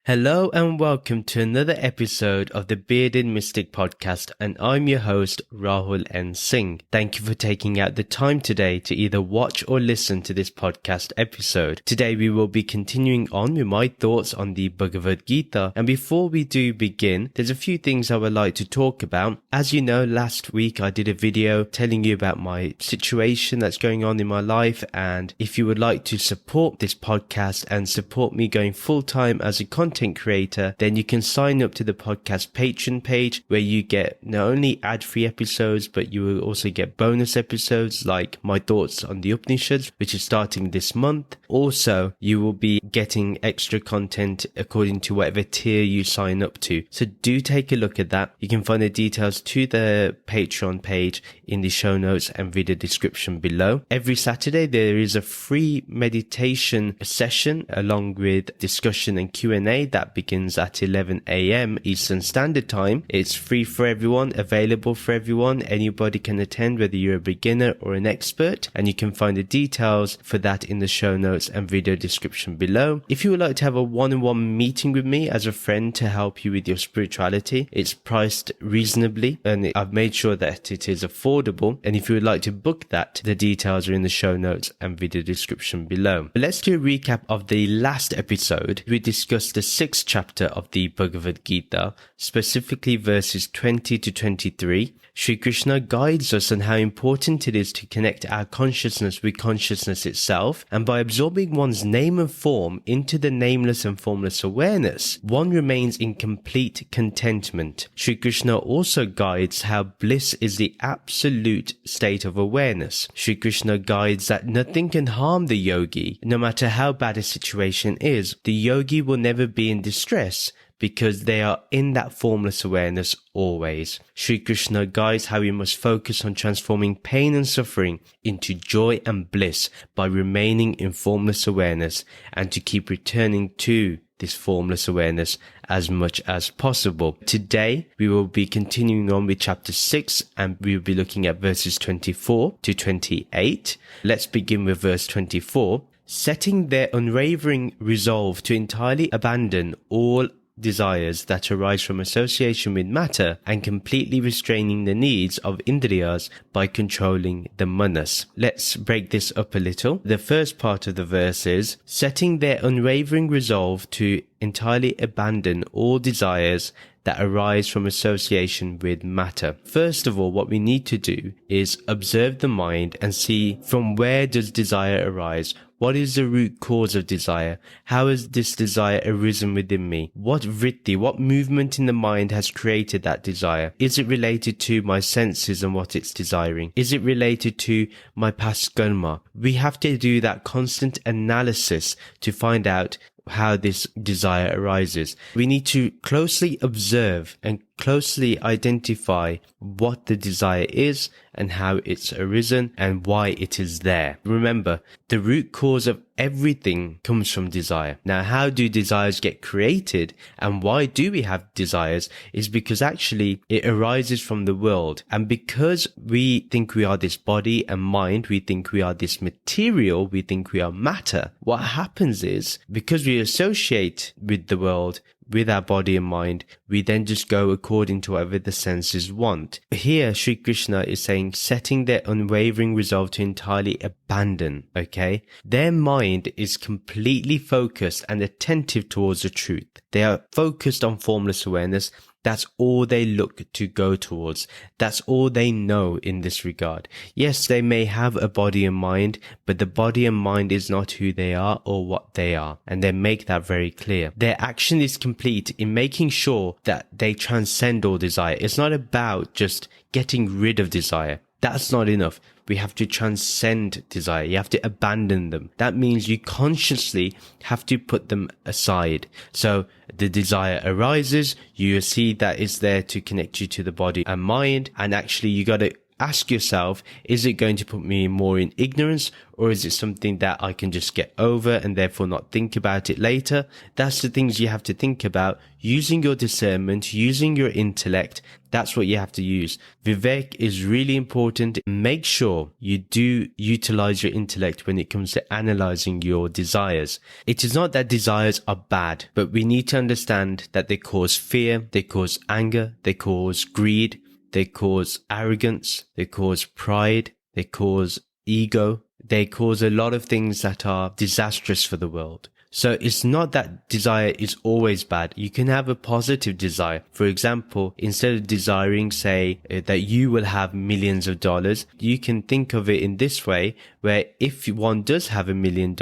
Hello and welcome to another episode of the Bearded Mystic Podcast, and I'm your host Rahul N. Singh. Thank you for taking out the time today to either watch or listen to this podcast episode. Today we will be continuing on with my thoughts on the Bhagavad Gita, and before we do begin, there's a few things I would like to talk about. As you know, last week I did a video telling you about my situation that's going on in my life, and if you would like to support this podcast and support me going full-time as a content creator, then you can sign up to the podcast Patreon page, where you get not only ad-free episodes, but you will also get bonus episodes like my thoughts on the Upanishads, which is starting this month. Also, you will be getting extra content according to whatever tier you sign up to. So do take a look at that. You can find the details to the Patreon page in the show notes and video description below. Every Saturday there is a free meditation session along with discussion and Q&A that begins at 11 a.m. Eastern Standard Time. It's free for everyone, available for everyone. Anybody can attend, whether you're a beginner or an expert, and you can find the details for that in the show notes and video description below. If you would like to have a one-on-one meeting with me as a friend to help you with your spirituality, it's priced reasonably and I've made sure that it is affordable. And if you would like to book that, the details are in the show notes and video description below. But let's do a recap of the last episode. We discussed the 6th chapter of the Bhagavad Gita, specifically verses 20 to 23. Shri Krishna guides us on how important it is to connect our consciousness with consciousness itself, and by absorbing one's name and form into the nameless and formless awareness, one remains in complete contentment. Shri Krishna also guides how bliss is the absolute state of awareness. Shri Krishna guides that nothing can harm the yogi. No matter how bad a situation is, the yogi will never be in distress, because they are in that formless awareness always. Shri Krishna guides how we must focus on transforming pain and suffering into joy and bliss by remaining in formless awareness, and to keep returning to this formless awareness as much as possible. Today, we will be continuing on with chapter 6, and we will be looking at verses 24 to 28. Let's begin with verse 24. Setting their unwavering resolve to entirely abandon all desires that arise from association with matter, and completely restraining the needs of indriyas by controlling the manas. Let's break this up a little. The first part of the verse is setting their unwavering resolve to entirely abandon all desires that arise from association with matter. First of all, what we need to do is observe the mind and see, from where does desire arise? What is the root cause of desire? How has this desire arisen within me? What vritti, what movement in the mind has created that desire? Is it related to my senses and what it's desiring? Is it related to my past karma? We have to do that constant analysis to find out how this desire arises. We need to closely observe and closely identify what the desire is and how it's arisen and why it is there. Remember, the root cause of everything comes from desire. Now, how do desires get created and why do we have desires is because actually it arises from the world. And because we think we are this body and mind, we think we are this material, we think we are matter. What happens is, because we associate with the world, with our body and mind, we then just go according to whatever the senses want. Here, Sri Krishna is saying, setting their unwavering resolve to entirely abandon, okay? Their mind is completely focused and attentive towards the truth. They are focused on formless awareness. That's all they look to go towards. That's all they know in this regard. Yes, they may have a body and mind, but the body and mind is not who they are or what they are. And they make that very clear. Their action is complete in making sure that they transcend all desire. It's not about just getting rid of desire. That's not enough. We have to transcend desire. You have to abandon them. That means you consciously have to put them aside. So the desire arises, you see that it's there to connect you to the body and mind, and actually you got to ask yourself, is it going to put me more in ignorance, or is it something that I can just get over and therefore not think about it later? That's the things you have to think about. Using your discernment, using your intellect, that's what you have to use. Vivek is really important. Make sure you do utilize your intellect when it comes to analyzing your desires. It is not that desires are bad, but we need to understand that they cause fear, they cause anger, they cause greed, they cause arrogance, they cause pride, they cause ego. They cause a lot of things that are disastrous for the world. So it's not that desire is always bad. You can have a positive desire. For example, instead of desiring, say, that you will have millions of dollars, you can think of it in this way, where if one does have $1 million,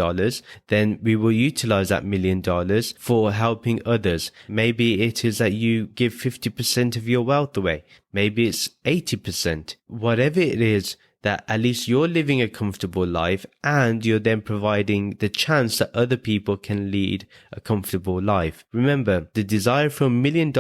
then we will utilize that $1 million for helping others. Maybe it is that you give 50% of your wealth away. Maybe it's 80%. Whatever it is, that at least you're living a comfortable life and you're then providing the chance that other people can lead a comfortable life. Remember, the desire for $1 million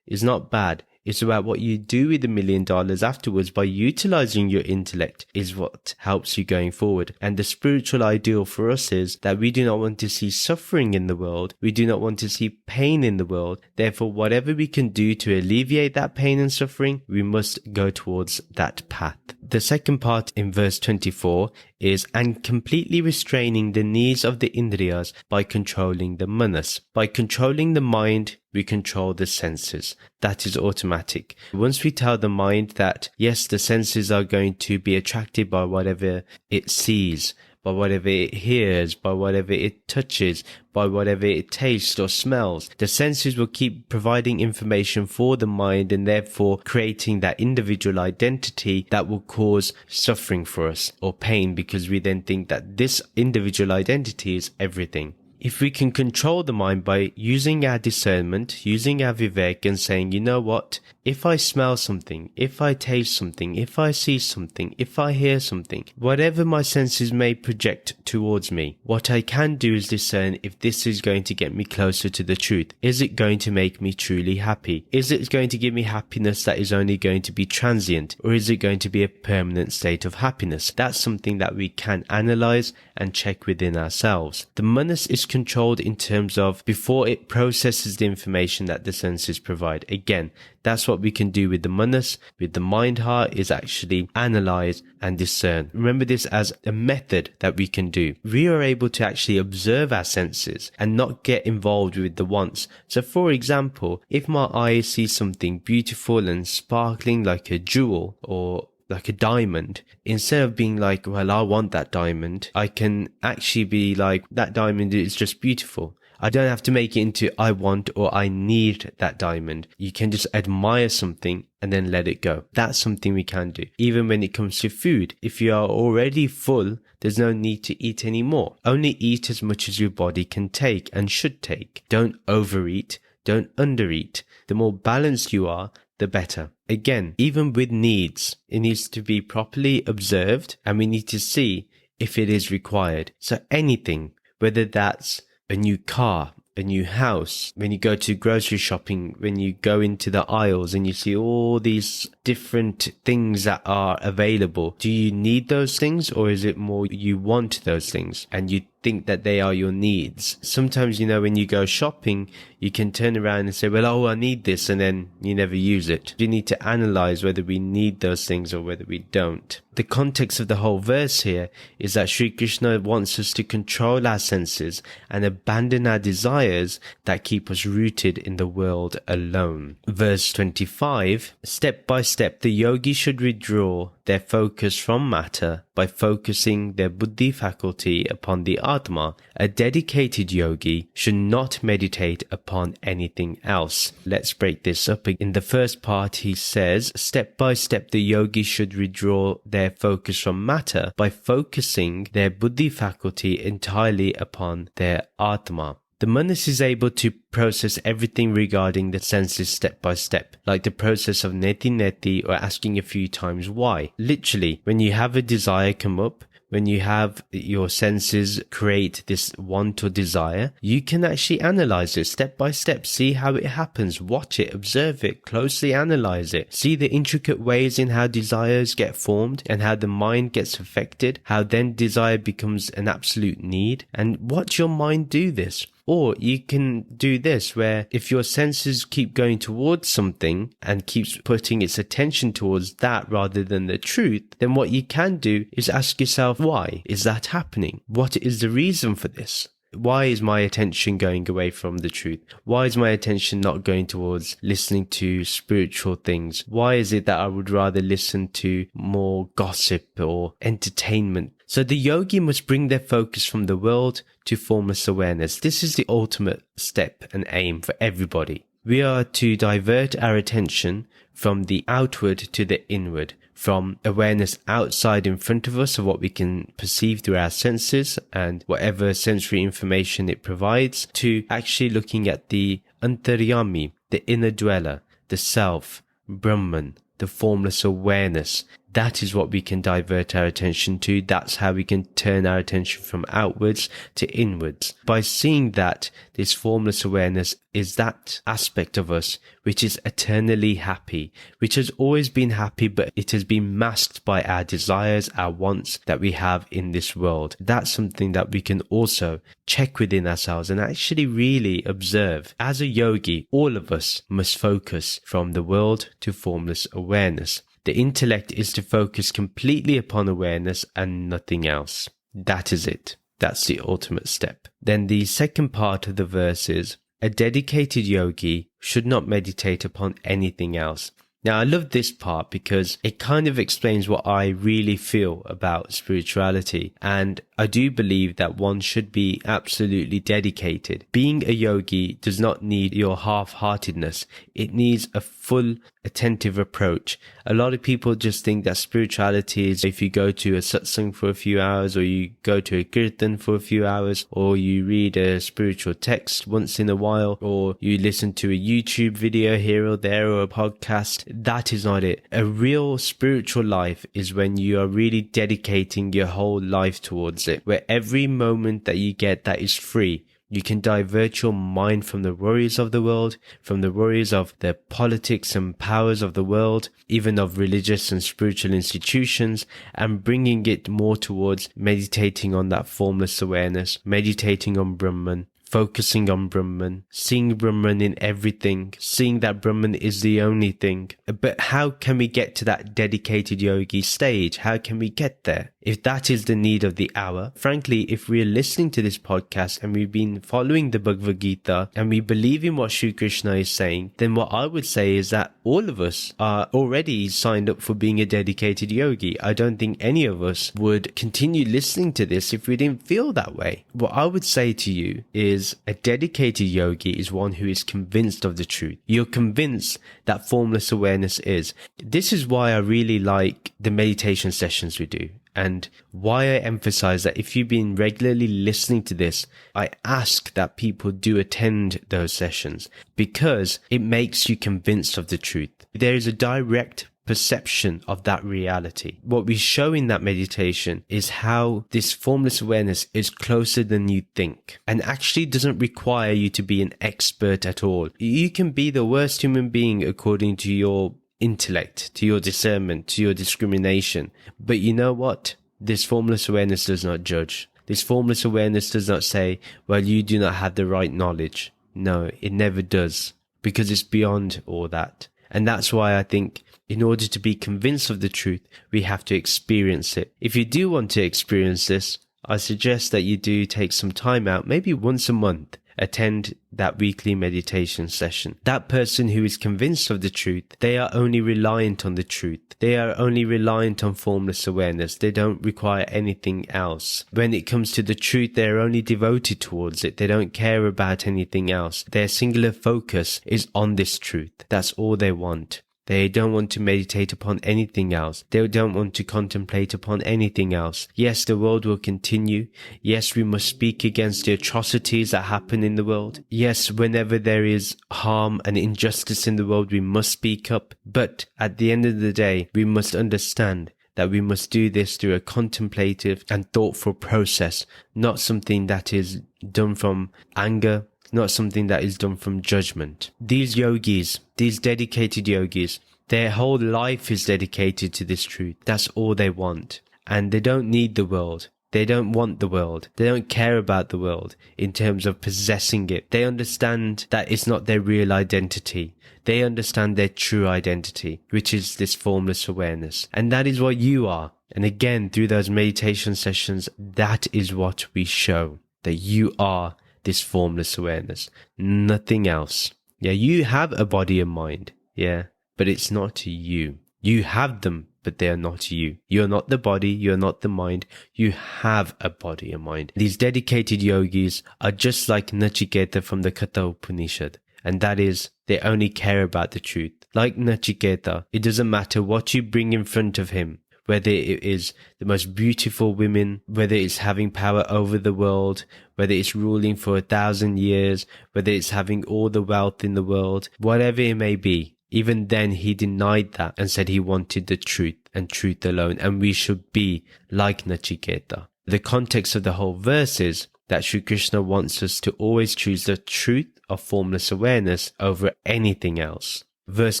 is not bad. It's about what you do with $1 million afterwards by utilizing your intellect is what helps you going forward. And the spiritual ideal for us is that we do not want to see suffering in the world. We do not want to see pain in the world. Therefore, whatever we can do to alleviate that pain and suffering, we must go towards that path. The second part in verse 24 is, and completely restraining the needs of the indriyas by controlling the manas. By controlling the mind, we control the senses. That is automatic. Once we tell the mind that, yes, the senses are going to be attracted by whatever it sees, by whatever it hears, by whatever it touches, by whatever it tastes or smells. The senses will keep providing information for the mind and therefore creating that individual identity that will cause suffering for us or pain, because we then think that this individual identity is everything. If we can control the mind by using our discernment, using our vivek and saying, you know what, if I smell something, if I taste something, if I see something, if I hear something, whatever my senses may project towards me, what I can do is discern if this is going to get me closer to the truth. Is it going to make me truly happy? Is it going to give me happiness that is only going to be transient? Or is it going to be a permanent state of happiness? That's something that we can analyze and check within ourselves. The manas is controlled in terms of before it processes the information that the senses provide. Again, that's what we can do with the manas. With the mind heart is actually analyze and discern. Remember this as a method that we can do. We are able to actually observe our senses and not get involved with the wants. So for example, if my eye sees something beautiful and sparkling like a jewel or like a diamond, instead of being like, well, I want that diamond, I can actually be like, that diamond is just beautiful. I don't have to make it into I want or I need that diamond. You can just admire something and then let it go. That's something we can do. Even when it comes to food, if you are already full, there's no need to eat anymore. Only eat as much as your body can take and should take. Don't overeat. Don't undereat. The more balanced you are, the better. Again, even with needs, it needs to be properly observed and we need to see if it is required. So anything, whether that's a new car, a new house, when you go to grocery shopping, when you go into the aisles and you see all these different things that are available, do you need those things or is it more you want those things and you think that they are your needs? Sometimes, when you go shopping, you can turn around and say, well, oh, I need this, and then you never use it. You need to analyze whether we need those things or whether we don't. The context of the whole verse here is that Sri Krishna wants us to control our senses and abandon our desires that keep us rooted in the world alone. Verse 25, step by step, the yogi should withdraw their focus from matter by focusing their buddhi faculty upon the atma. A dedicated yogi should not meditate upon anything else. Let's break this up. In the first part, he says, step by step, the yogi should withdraw their focus from matter by focusing their buddhi faculty entirely upon their atma. The manas is able to process everything regarding the senses step by step, like the process of neti neti or asking a few times why. Literally, when you have a desire come up, when you have your senses create this want or desire, you can actually analyze it step by step, see how it happens, watch it, observe it, closely analyze it, see the intricate ways in how desires get formed and how the mind gets affected, how then desire becomes an absolute need, and watch your mind do this. Or you can do this, where if your senses keep going towards something and keeps putting its attention towards that rather than the truth, then what you can do is ask yourself, why is that happening? What is the reason for this? Why is my attention going away from the truth? Why is my attention not going towards listening to spiritual things? Why is it that I would rather listen to more gossip or entertainment? So the yogi must bring their focus from the world to formless awareness. This is the ultimate step and aim for everybody. We are to divert our attention from the outward to the inward, from awareness outside in front of us of what we can perceive through our senses and whatever sensory information it provides, to actually looking at the antaryami, the inner dweller, the self, Brahman, the formless awareness. That is what we can divert our attention to. That's how we can turn our attention from outwards to inwards. By seeing that this formless awareness is that aspect of us which is eternally happy, which has always been happy, but it has been masked by our desires, our wants that we have in this world. That's something that we can also check within ourselves and actually really observe. As a yogi, all of us must focus from the world to formless awareness. The intellect is to focus completely upon awareness and nothing else. That is it. That's the ultimate step. Then the second part of the verse is, a dedicated yogi should not meditate upon anything else. Now, I love this part because it kind of explains what I really feel about spirituality. And I do believe that one should be absolutely dedicated. Being a yogi does not need your half-heartedness. It needs a full attentive approach. A lot of people just think that spirituality is if you go to a satsang for a few hours, or you go to a kirtan for a few hours, or you read a spiritual text once in a while, or you listen to a YouTube video here or there, or a podcast. That is not it. A real spiritual life is when you are really dedicating your whole life towards it, where every moment that you get that is free, you can divert your mind from the worries of the world, from the worries of the politics and powers of the world, even of religious and spiritual institutions, and bringing it more towards meditating on that formless awareness, meditating on Brahman, focusing on Brahman, seeing Brahman in everything, seeing that Brahman is the only thing. But how can we get to that dedicated yogi stage? How can we get there? If that is the need of the hour, frankly, if we're listening to this podcast and we've been following the Bhagavad Gita and we believe in what Shri Krishna is saying, then what I would say is that all of us are already signed up for being a dedicated yogi. I don't think any of us would continue listening to this if we didn't feel that way. What I would say to you is a dedicated yogi is one who is convinced of the truth. You're convinced that formless awareness is. This is why I really like the meditation sessions we do. And why I emphasize that if you've been regularly listening to this, I ask that people do attend those sessions because it makes you convinced of the truth. There is a direct perception of that reality. What we show in that meditation is how this formless awareness is closer than you think and actually doesn't require you to be an expert at all. You can be the worst human being according to your intellect, to your discernment, to your discrimination. But you know what? This formless awareness does not judge. This formless awareness does not say, well, you do not have the right knowledge. No, it never does, because it's beyond all that. And that's why I think in order to be convinced of the truth, we have to experience it. If you do want to experience this, I suggest that you do take some time out, maybe once a month, attend that weekly meditation session. That person who is convinced of the truth, they are only reliant on the truth. They are only reliant on formless awareness. They don't require anything else. When it comes to the truth, they're only devoted towards it. They don't care about anything else. Their singular focus is on this truth. That's all they want. They don't want to meditate upon anything else. They don't want to contemplate upon anything else. Yes, the world will continue. Yes, we must speak against the atrocities that happen in the world. Yes, whenever there is harm and injustice in the world, we must speak up. But at the end of the day, we must understand that we must do this through a contemplative and thoughtful process, not something that is done from anger, not something that is done from judgment. These yogis, these dedicated yogis, their whole life is dedicated to this truth. That's all they want. And they don't need the world. They don't want the world. They don't care about the world in terms of possessing it. They understand that it's not their real identity. They understand their true identity, which is this formless awareness. And that is what you are. And again, through those meditation sessions, that is what we show, that you are this formless awareness, nothing else. Yeah, you have a body and mind. Yeah, but it's not you. You have them, but they are not you. You're not the body, you're not the mind. You have a body and mind. These dedicated yogis are just like Nachiketa from the Katha Upanishad. And that is, they only care about the truth. Like Nachiketa, it doesn't matter what you bring in front of him, whether it is the most beautiful women, whether it's having power over the world, whether it's ruling for 1,000 years, whether it's having all the wealth in the world, whatever it may be. Even then, he denied that and said he wanted the truth and truth alone. And we should be like Nachiketa. The context of the whole verse is that Sri Krishna wants us to always choose the truth of formless awareness over anything else. Verse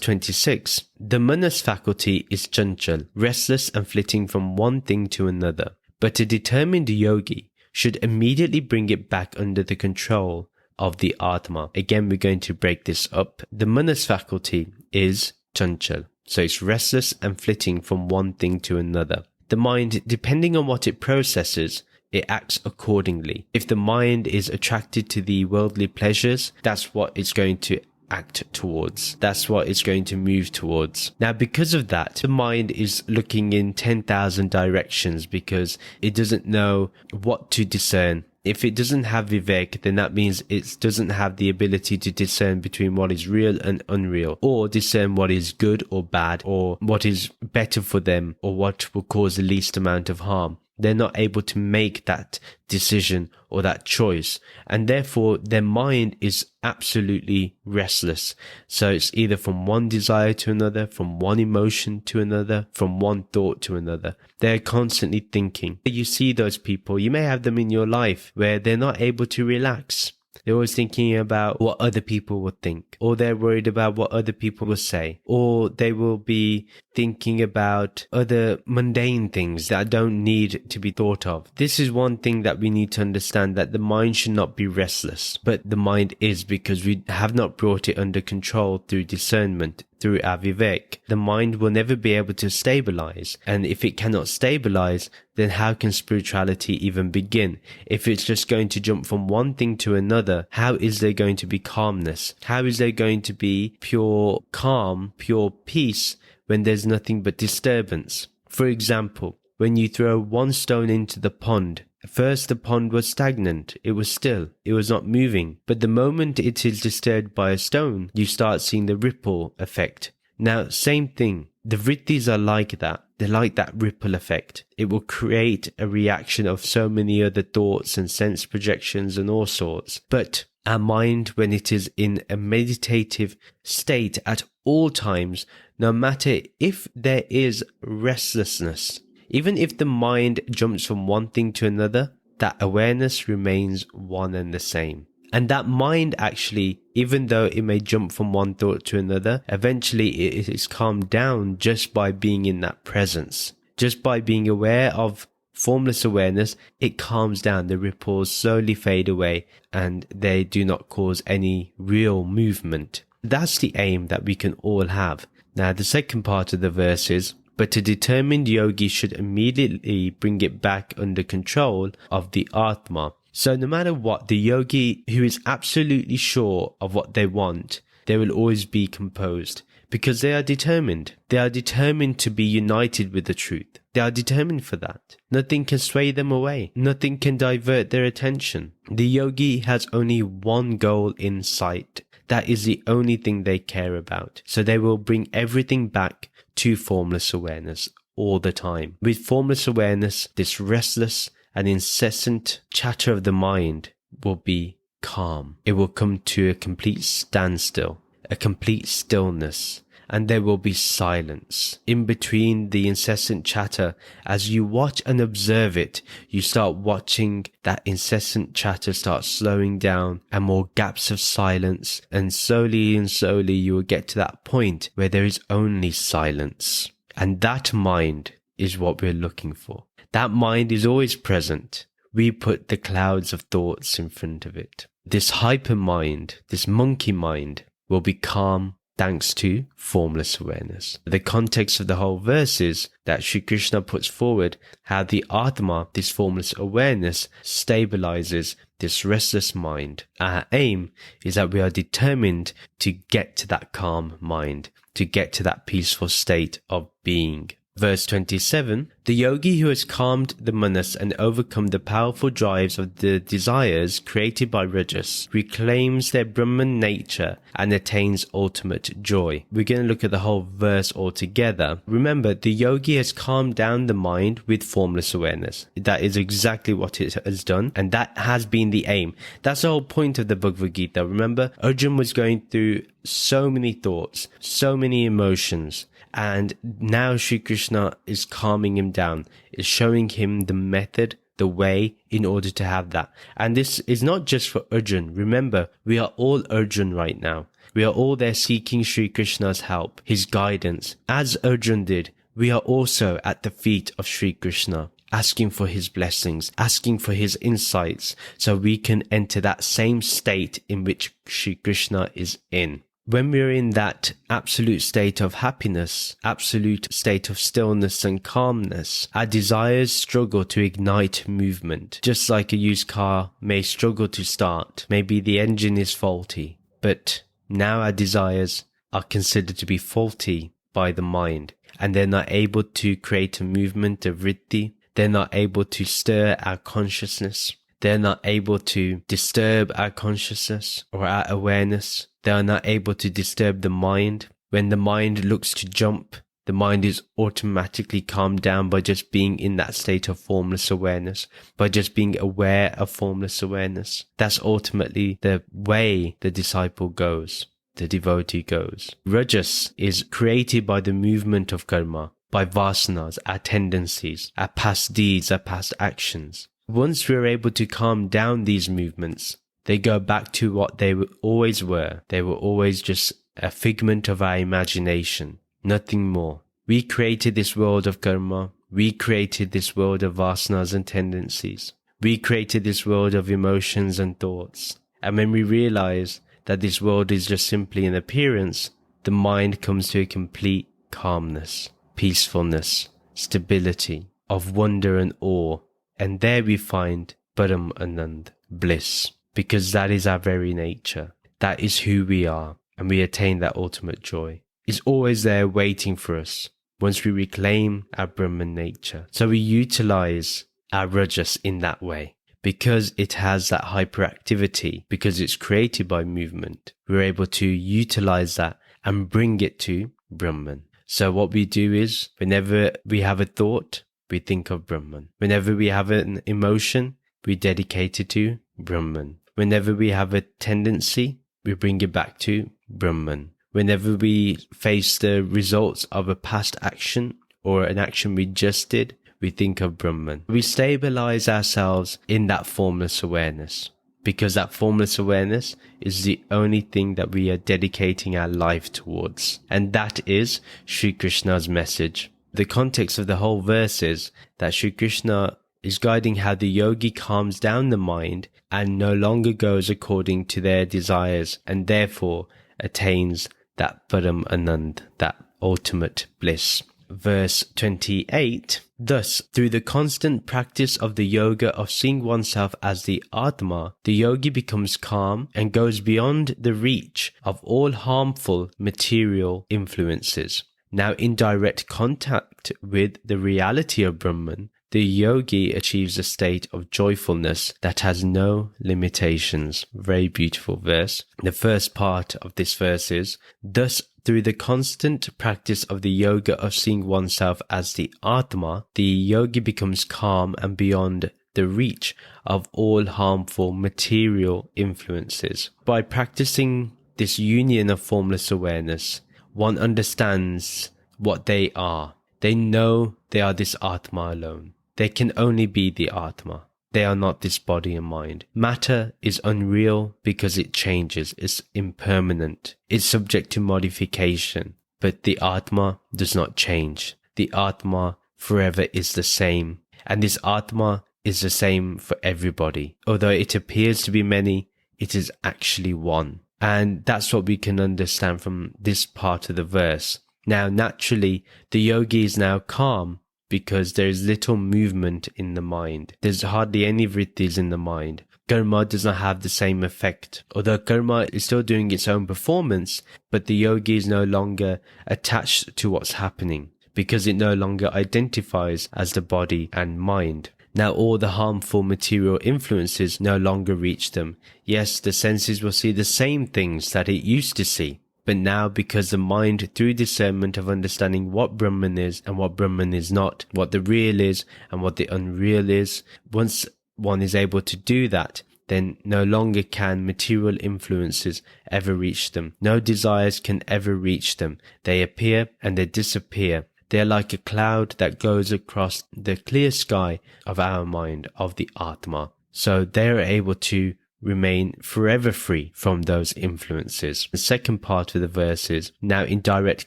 26, the manas faculty is chanchal, restless and flitting from one thing to another. But a determined yogi should immediately bring it back under the control of the atma. Again, we're going to break this up. The manas faculty is chanchal. So it's restless and flitting from one thing to another. The mind, depending on what it processes, it acts accordingly. If the mind is attracted to the worldly pleasures, that's what it's going to act towards. That's what it's going to move towards. Now, because of that, the mind is looking in 10,000 directions because it doesn't know what to discern. If it doesn't have vivek, then that means it doesn't have the ability to discern between what is real and unreal, or discern what is good or bad, or what is better for them, or what will cause the least amount of harm. They're not able to make that decision or that choice. And therefore, their mind is absolutely restless. So it's either from one desire to another, from one emotion to another, from one thought to another. They're constantly thinking. You see those people, you may have them in your life where they're not able to relax. They're always thinking about what other people will think, or they're worried about what other people will say, or they will be thinking about other mundane things that don't need to be thought of. This is one thing that we need to understand, that the mind should not be restless, but the mind is, because we have not brought it under control through discernment, through our vivek. The mind will never be able to stabilize. And if it cannot stabilize, then how can spirituality even begin? If it's just going to jump from one thing to another, how is there going to be calmness? How is there going to be pure calm, pure peace, when there's nothing but disturbance? For example, when you throw one stone into the pond, first the pond was stagnant, it was still, it was not moving. But the moment it is disturbed by a stone, you start seeing the ripple effect. Now, same thing, the vrittis are like that. They're like that ripple effect. It will create a reaction of so many other thoughts and sense projections and all sorts. But our mind, when it is in a meditative state at all times, no matter if there is restlessness, even if the mind jumps from one thing to another, that awareness remains one and the same. And that mind actually, even though it may jump from one thought to another, eventually it is calmed down just by being in that presence. Just by being aware of formless awareness, it calms down. The ripples slowly fade away and they do not cause any real movement. That's the aim that we can all have. Now, the second part of the verse is, but a determined yogi should immediately bring it back under control of the atma. So no matter what, the yogi who is absolutely sure of what they want, they will always be composed, because they are determined. They are determined to be united with the truth. They are determined for that. Nothing can sway them away. Nothing can divert their attention. The yogi has only one goal in sight. That is the only thing they care about. So they will bring everything back to formless awareness all the time. With formless awareness, this restless and incessant chatter of the mind will be calm. It will come to a complete standstill, a complete stillness. and there will be silence. In between the incessant chatter, as you watch and observe it, you start watching that incessant chatter start slowing down and more gaps of silence, and slowly you will get to that point where there is only silence. And that mind is what we're looking for. That mind is always present. We put the clouds of thoughts in front of it. This hyper mind, this monkey mind, will be calm thanks to formless awareness. The context of the whole verse is that Sri Krishna puts forward how the atma, this formless awareness, stabilizes this restless mind. Our aim is that we are determined to get to that calm mind, to get to that peaceful state of being. Verse 27, the yogi who has calmed the manas and overcome the powerful drives of the desires created by rajas reclaims their Brahman nature and attains ultimate joy. We're going to look at the whole verse altogether. Remember, the yogi has calmed down the mind with formless awareness. That is exactly what it has done, and that has been the aim. That's the whole point of the Bhagavad Gita. Remember, Arjuna was going through so many thoughts, so many emotions, and now Sri Krishna is calming him down, is showing him the method, the way in order to have that. And this is not just for Arjuna. Remember, we are all Arjuna right now. We are all there seeking Sri Krishna's help, his guidance. As Arjuna did, we are also at the feet of Sri Krishna, asking for his blessings, asking for his insights, so we can enter that same state in which Sri Krishna is in. When we're in that absolute state of happiness, absolute state of stillness and calmness, our desires struggle to ignite movement. Just like a used car may struggle to start, maybe the engine is faulty, but now our desires are considered to be faulty by the mind, and they're not able to create a movement of vritti. They're not able to stir our consciousness. They're not able to disturb our consciousness or our awareness. They are not able to disturb the mind. When the mind looks to jump, the mind is automatically calmed down by just being in that state of formless awareness, by just being aware of formless awareness. That's ultimately the way the disciple goes, the devotee goes. Rajas is created by the movement of karma, by vasanas, our tendencies, our past deeds, our past actions. Once we're able to calm down these movements, they go back to what they always were. They were always just a figment of our imagination, nothing more. We created this world of karma. We created this world of vasanas and tendencies. We created this world of emotions and thoughts. And when we realize that this world is just simply an appearance, the mind comes to a complete calmness, peacefulness, stability, of wonder and awe. And there we find Param Anand, bliss, because that is our very nature. That is who we are, and we attain that ultimate joy. It's always there waiting for us once we reclaim our Brahman nature. So we utilize our rajas in that way. Because it has that hyperactivity, because it's created by movement, we're able to utilize that and bring it to Brahman. So what we do is, whenever we have a thought, we think of Brahman. Whenever we have an emotion, we dedicate it to Brahman. Whenever we have a tendency, we bring it back to Brahman. Whenever we face the results of a past action or an action we just did, we think of Brahman. We stabilize ourselves in that formless awareness, because that formless awareness is the only thing that we are dedicating our life towards. And that is Sri Krishna's message. The context of the whole verse is that Sri Krishna is guiding how the yogi calms down the mind and no longer goes according to their desires, and therefore attains that Param Anand, that ultimate bliss. Verse 28, thus, through the constant practice of the yoga of seeing oneself as the atma, the yogi becomes calm and goes beyond the reach of all harmful material influences. Now, in direct contact with the reality of Brahman, the yogi achieves a state of joyfulness that has no limitations. Very beautiful verse. The first part of this verse is, thus, through the constant practice of the yoga of seeing oneself as the atma, the yogi becomes calm and beyond the reach of all harmful material influences. By practicing this union of formless awareness, one understands what they are. They know they are this atma alone. They can only be the atma. They are not this body and mind. Matter is unreal because it changes. It's impermanent. It's subject to modification. But the atma does not change. The atma forever is the same. And this atma is the same for everybody. Although it appears to be many, it is actually one. And that's what we can understand from this part of the verse. Now, naturally, the yogi is now calm because there is little movement in the mind. There's hardly any vrittis in the mind. Karma does not have the same effect. Although karma is still doing its own performance, but the yogi is no longer attached to what's happening because it no longer identifies as the body and mind. Now all the harmful material influences no longer reach them. Yes, the senses will see the same things that it used to see. But now, because the mind, through discernment of understanding what Brahman is and what Brahman is not, what the real is and what the unreal is, once one is able to do that, then no longer can material influences ever reach them. No desires can ever reach them. They appear and they disappear. They are like a cloud that goes across the clear sky of our mind, of the Atma. So they are able to remain forever free from those influences. The second part of the verse is, now in direct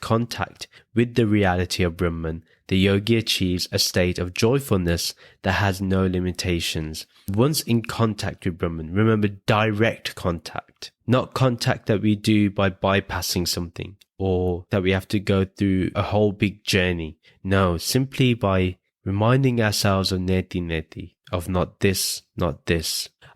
contact with the reality of Brahman, the yogi achieves a state of joyfulness that has no limitations. Once in contact with Brahman, remember, direct contact, not contact that we do by bypassing something or that we have to go through a whole big journey. No, simply by reminding ourselves of neti neti, of not this,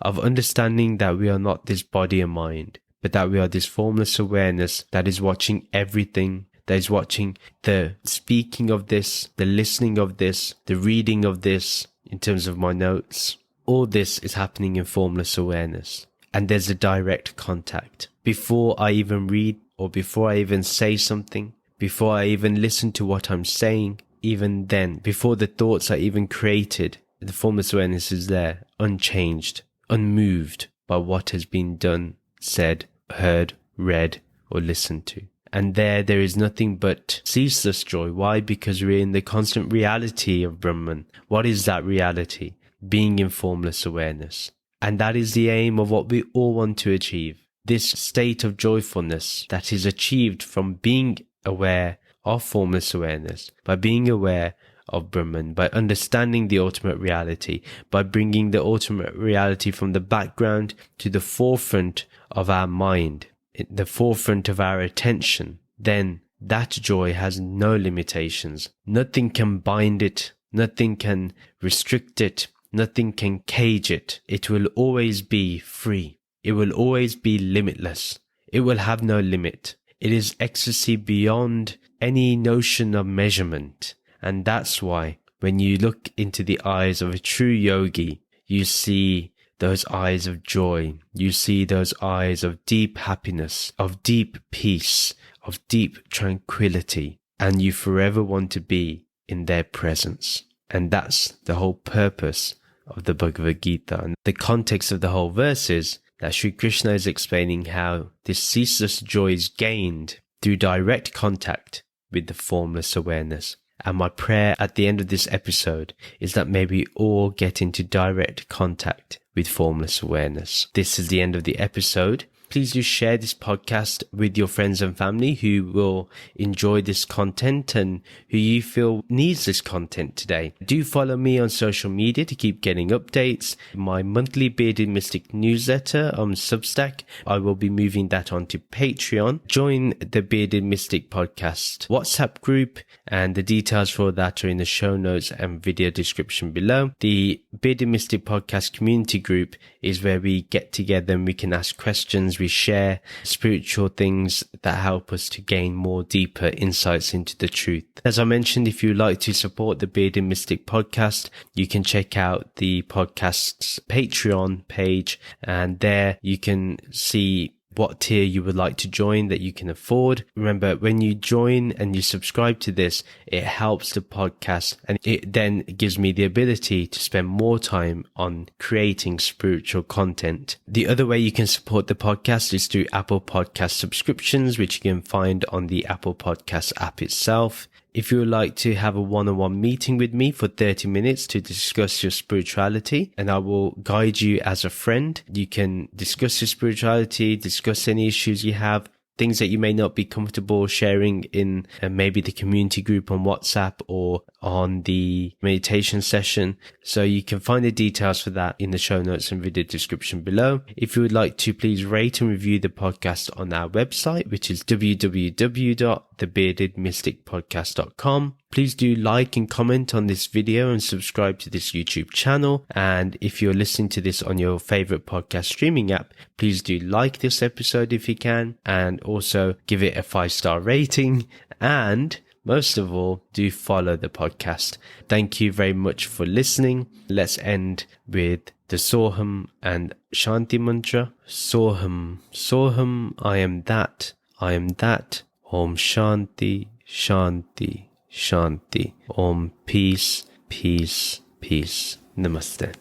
of understanding that we are not this body and mind, but that we are this formless awareness that is watching everything, that is watching the speaking of this, the listening of this, the reading of this in terms of my notes. All this is happening in formless awareness. And there's a direct contact. Before I even read or before I even say something, before I even listen to what I'm saying, even then, before the thoughts are even created, the formless awareness is there, unchanged, unmoved by what has been done, said, heard, read, or listened to. And there is nothing but ceaseless joy. Why? Because we're in the constant reality of Brahman. What is that reality? Being in formless awareness. And that is the aim of what we all want to achieve. This state of joyfulness that is achieved from being aware of formless awareness, by being aware of Brahman, by understanding the ultimate reality, by bringing the ultimate reality from the background to the forefront of our mind, the forefront of our attention. Then that joy has no limitations. Nothing can bind it. Nothing can restrict it. Nothing can cage it. It will always be free. It will always be limitless. It will have no limit. It is ecstasy beyond any notion of measurement. And that's why when you look into the eyes of a true yogi, you see those eyes of joy. You see those eyes of deep happiness, of deep peace, of deep tranquility. And you forever want to be in their presence. And that's the whole purpose of the Bhagavad Gita. And the context of the whole verse is that Sri Krishna is explaining how this ceaseless joy is gained through direct contact with the formless awareness. And my prayer at the end of this episode is that may we all get into direct contact with formless awareness. This is the end of the episode. Please do share this podcast with your friends and family who will enjoy this content and who you feel needs this content today. Do follow me on social media to keep getting updates. My monthly Bearded Mystic newsletter on Substack, I will be moving that onto Patreon. Join the Bearded Mystic podcast WhatsApp group, and the details for that are in the show notes and video description below. The Bearded Mystic podcast community group is where we get together and we can ask questions. We share spiritual things that help us to gain more deeper insights into the truth. As I mentioned, if you'd like to support the Bearded Mystic podcast, you can check out the podcast's Patreon page, and there you can see what tier you would like to join that you can afford. Remember, when you join and you subscribe to this, it helps the podcast, and it then gives me the ability to spend more time on creating spiritual content. The other way you can support the podcast is through Apple Podcast subscriptions, which you can find on the Apple Podcast app itself. If you would like to have a one-on-one meeting with me for 30 minutes to discuss your spirituality, and I will guide you as a friend, you can discuss your spirituality, discuss any issues you have, things that you may not be comfortable sharing in maybe the community group on WhatsApp or on the meditation session. So you can find the details for that in the show notes and video description below. If you would like to, please rate and review the podcast on our website, which is www.thebeardedmysticpodcast.com. Please do like and comment on this video and subscribe to this YouTube channel. And if you're listening to this on your favorite podcast streaming app, please do like this episode if you can, and also give it a 5-star rating. And most of all, do follow the podcast. Thank you very much for listening. Let's end with the Soham and Shanti mantra. Soham, Soham, I am that, I am that. Om Shanti, Shanti, Shanti. Om peace, peace, peace. Namaste.